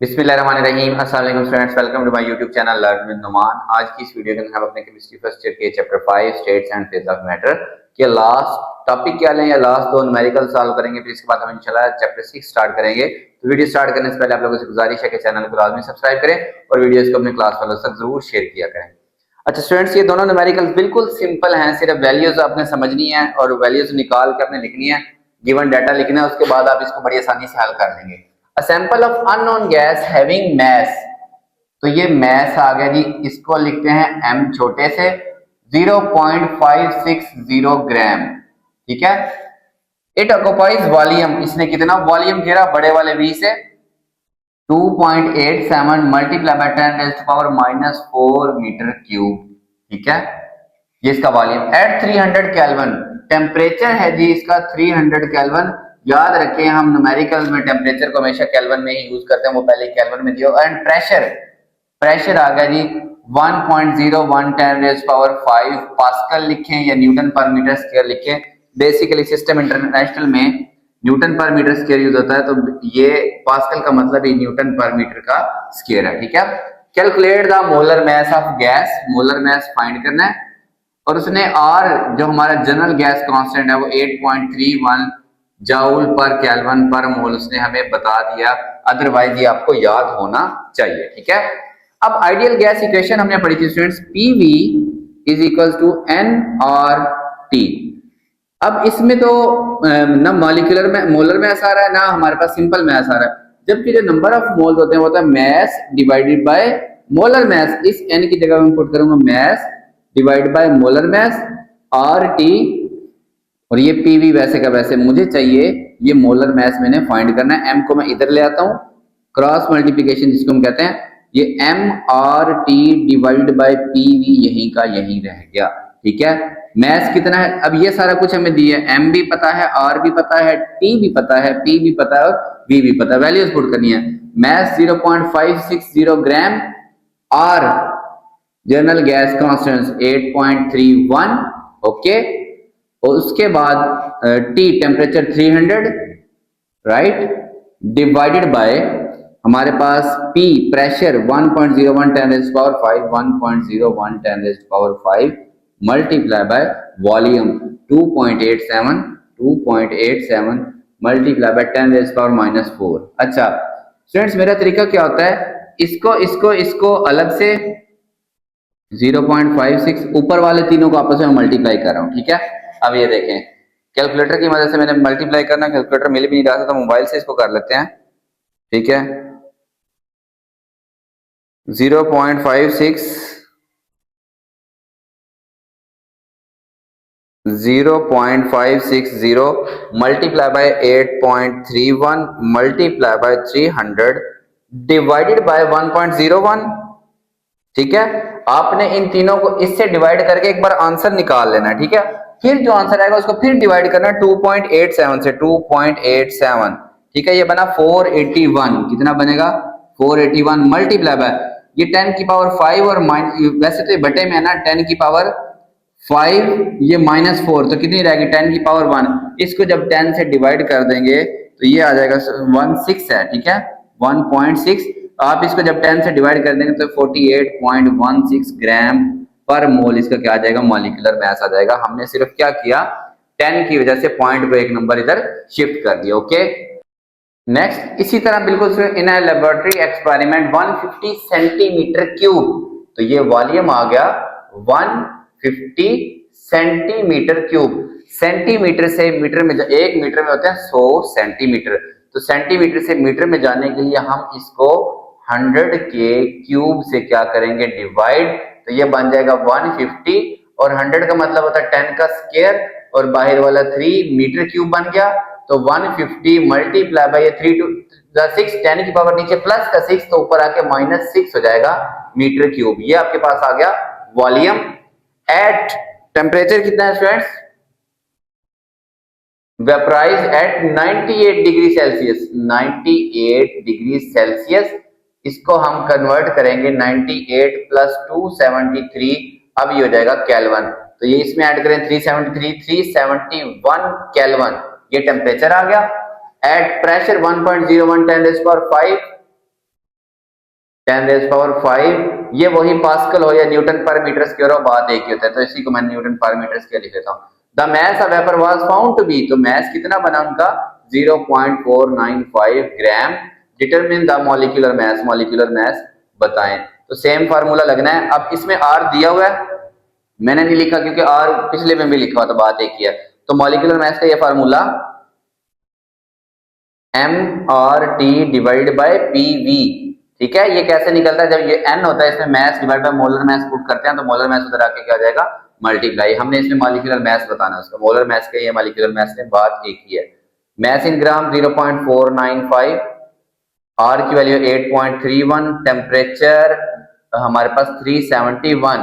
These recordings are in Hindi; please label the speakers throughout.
Speaker 1: बिस्मिल्लाहिर्रहमानिर्रहीम। अस्सलाम वालेकुम students, welcome to my YouTube channel learn with Numan. आज की इस वीडियो के अंदर हम अपने केमिस्ट्री फर्स्ट ईयर के chapter 5 states and phase of matter के लास्ट टॉपिक क्या लें या लास्ट दो न्यूमेरिकल सॉल्व करेंगे। फिर इसके बाद हम इंशाल्लाह चैप्टर 6 स्टार्ट करेंगे। तो वीडियो स्टार्ट करने से पहले आप लोगों से गुजारिश है कि चैनल को लाजमी सब्सक्राइब करें और वीडियोस को अपने क्लास वालों तक जरूर शेयर किया करें। अच्छा स्टूडेंट्स, ये दोनों न्यूमेरिकल्स बिल्कुल सिंपल हैं, सिर्फ वैल्यूज आपने समझनी है और वैल्यूज निकाल के आपने लिखनी है, गिवन डाटा लिखना है, उसके बाद आप इसको बड़ी आसानी से हल कर लेंगे। A sample of unknown gas having mass, तो ये mass आ गया जी, इसको लिखते हैं m छोटे से 0.560 ग्राम। ठीक है। इट ऑक्युपाइज वॉल्यूम, इसने कितना वॉल्यूम घेरा बड़े वाले v से 2.87 मल्टीप्लाई बाय 10⁻⁻⁴ मीटर क्यूब। ठीक है, ये इसका वॉल्यूम एट 300 केल्विन। टेम्परेचर है जी इसका 300 केल्विन। याद रखें हम न्यूमेरिकल में टेम्परेचर को हमेशा केल्विन में ही यूज करते हैं, वो पहले केल्विन में दिया। एंड प्रेशर आ गया जी 1.01×10⁵ पास्कल लिखें या न्यूटन पर मीटर स्क्वायर लिखें। बेसिकली सिस्टम इंटरनेशनल में न्यूटन पर मीटर स्क्वायर यूज होता है, तो ये पास्कल का मतलब ही न्यूटन पर मीटर का स्क्वायर है। ठीक है। Calculate the molar mass of gas, molar mass find करना है और उसने आर जो हमारा जनरल गैस कांस्टेंट है वो 8.31 जाउल पर केल्विन पर मोल उसने हमें बता दिया, अदरवाइज ये आपको याद होना चाहिए। ठीक है। अब आइडियल गैस इक्वेशन हमने पढ़ी थी students, PV is equal to NRT। अब इसमें तो ना मॉलिक्यूलर में मोलर मास आ रहा है ना हमारे पास सिंपल मास आ रहा है, जबकि जो नंबर ऑफ मोल्स होते हैं वो होता है mass divided by molar mass. इस n की जगह मैं पुट करूंगा mass divide by molar mass RT, और ये PV वैसे का वैसे मुझे चाहिए ये मोलर मास मैंने फाइंड करना है। m को मैं इधर ले आता हूं, क्रॉस मल्टीप्लिकेशन जिसको हम कहते हैं, ये MRT डिवाइड बाय PV यहीं का यहीं रह गया। ठीक है। मास कितना है, अब ये सारा कुछ हमें दिया है, m भी पता है, r भी पता है, t भी पता है, p भी पता है और v भी पता है। वैल्यूज पुट करनी है। मास 0.560 ग्राम, r general gas constant 8.31। Okay, और उसके बाद T temperature 300 right, divided by हमारे पास P pressure 1.01 10⁵ 1.01 multiply by volume 2.87 multiply by 10⁻⁴। अच्छा स्टूडेंट्स, मेरा तरीका क्या होता है, इसको अलग से 0.56 ऊपर वाले तीनों को आपस में मल्टीप्लाई कर रहा हूं। ठीक है। अब ये देखें, कैलकुलेटर की मदद से मैंने मल्टीप्लाई करना, कैलकुलेटर मिल भी नहीं रहा था तो मोबाइल से इसको कर लेते हैं। ठीक है। 0.56 multiply by 8.31 multiply by 300 divided by 1.01। ठीक है। आपने इन तीनों को इससे डिवाइड करके एक बार आंसर निकाल लेना है। ठीक है। फिर जो आंसर आएगा उसको फिर डिवाइड करना 2.87 से 2.87। ठीक है। ये बना 481। कितना बनेगा 481 मल्टीप्लाई बाय ये 10⁵ और वैसे तो ये बटे में है ना 10⁵, ये -4 तो कितनी रहेगी 10⁻1। इसको जब 10 से डिवाइड कर देंगे तो ये आ जाएगा 16 है। ठीक है, 1.6। आप इसको जब 10 से डिवाइड कर देंगे तो 48.16 ग्राम पर मोल इसका क्या आ जाएगा, मॉलिक्यूलर मास आ जाएगा। हमने सिर्फ क्या किया, 10 की वजह से पॉइंट को एक नंबर इधर शिफ्ट कर दिया। ओके, नेक्स्ट इसी तरह बिल्कुल in laboratory experiment 150 centimetre cube, तो ये वॉल्यूम आ गया 150 सेंटीमीटर क्यूब। सेंटीमीटर से मीटर में, 1 मीटर में होते हैं 100 सेंटीमीटर, तो सेंटीमीटर से मीटर में जाने के लिए हम इसको 100 के क्यूब से क्या करेंगे, डिवाइड, तो ये बन जाएगा 150 और 100 का मतलब होता है 10 का स्क्वायर और बाहर वाला 3 मीटर क्यूब बन गया। तो 150 मल्टीप्लाई बाय 3 to the 6 10 की पावर नीचे प्लस का 6 तो ऊपर आके -6 हो जाएगा मीटर क्यूब। ये आपके पास आ गया वॉल्यूम। एट टेम्परेचर कितना है students, vaporise at 98 degree Celsius, 98 degree Celsius. इसको हम कन्वर्ट करेंगे 98 + 273, अब ये हो जाएगा केल्विन। तो ये इसमें ऐड करें 373, 371 केल्विन, ये टेम्परेचर आ गया। एट प्रेशर 1.01 10⁵, 10⁵ ये वही पास्कल हो या न्यूटन पर मीटर स्क्वायर हो, बात एक ही होता है, तो इसी को मैं न्यूटन पर मीटर स्क्वायर लिख देता हूँ। The mass of vapour was found to be, तो मैस कितना बना उनका 0.495 gram. Determine the molecular mass, molecular mass बताएं। तो सेम फार्मूला लगना है। अब इसमें आर दिया हुआ है, मैंने नहीं लिखा क्योंकि आर पिछले में भी लिखा हुआ, तो बात एक ही है। तो मॉलिक्यूलर मैस का ये formula MRT divide by PV, ठीक है। ये कैसे निकलता है, जब ये N होता है इसमें mass divide by molar mass put करते हैं, तो मोलर मैस उधर आके क्या हो जाएगा, मल्टीप्लाई। हमने इसमें मॉलिक्यूलर मैस बताना है उसका, मोलर मैस का ये मॉलिक्यूलर मैस में बात एक ही है। मैस इन ग्राम 0.495, आर की वैल्यू 8.31, टेम्परेचर हमारे पास 371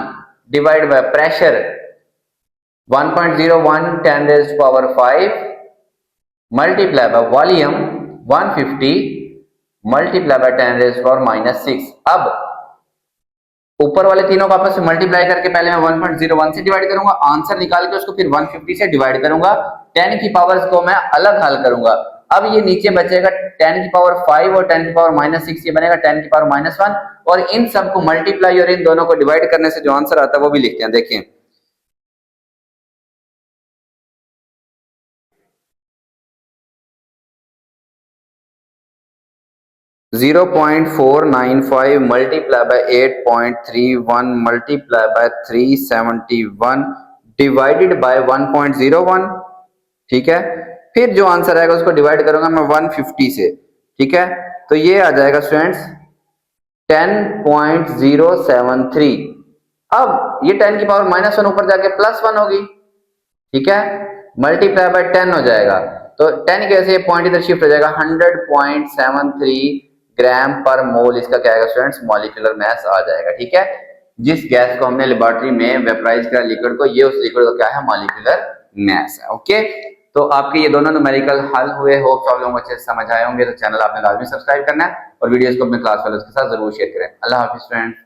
Speaker 1: divide by pressure 1.01 10⁵ multiply by volume 150 multiply by 10⁻⁻�6। अब ऊपर वाले तीनों को आपस में मल्टीप्लाई करके पहले मैं 1.01 से डिवाइड करूंगा, आंसर निकाल के उसको फिर 150 से डिवाइड करूंगा, 10 की पावर्स को मैं अलग हल करूंगा। अब ये नीचे बचेगा 10⁵ और 10⁻⁻�6, ये बनेगा 10⁻⁻1, और इन सबको मल्टीप्लाई और इन दोनों को डिवाइड करने से जो आंसर आता है वो भी लिखते हैं। देखिए 0.495 multiply by 8.31 multiply by 371 divided by 1.01, ठीक है। फिर जो आंसर आएगा उसको डिवाइड करूंगा मैं 150 से, ठीक है। तो ये आ जाएगा स्टूडेंट्स 10.073। अब ये 10⁻⁻1 ऊपर जाके +1 होगी, ठीक है, मल्टीप्लाई बाय 10 हो जाएगा, तो 10 की वजह से पॉइंट इधर शिफ्ट हो जाएगा, 100.73 ग्राम पर मोल इसका क्या आएगा स्टूडेंट्स, मॉलिक्यूलर मैस आ जाएगा, ठीक है। जिस गैस को हमने लेबोरेटरी में वेपराइज किया लिक्विड को, ये उस लिक्विड को क्या है, मॉलिक्यूलर मैस है। ओके, तो आपके ये दोनों न्यूमेरिकल हल हुए, होप आप लोगों को अच्छे से समझ आए होंगे। तो चैनल आपने लाजमी सब्सक्राइब करना है और वीडियोस को अपने क्लास वालों के साथ जरूर शेयर करें। अल्लाह हाफिज फ्रेंड्स।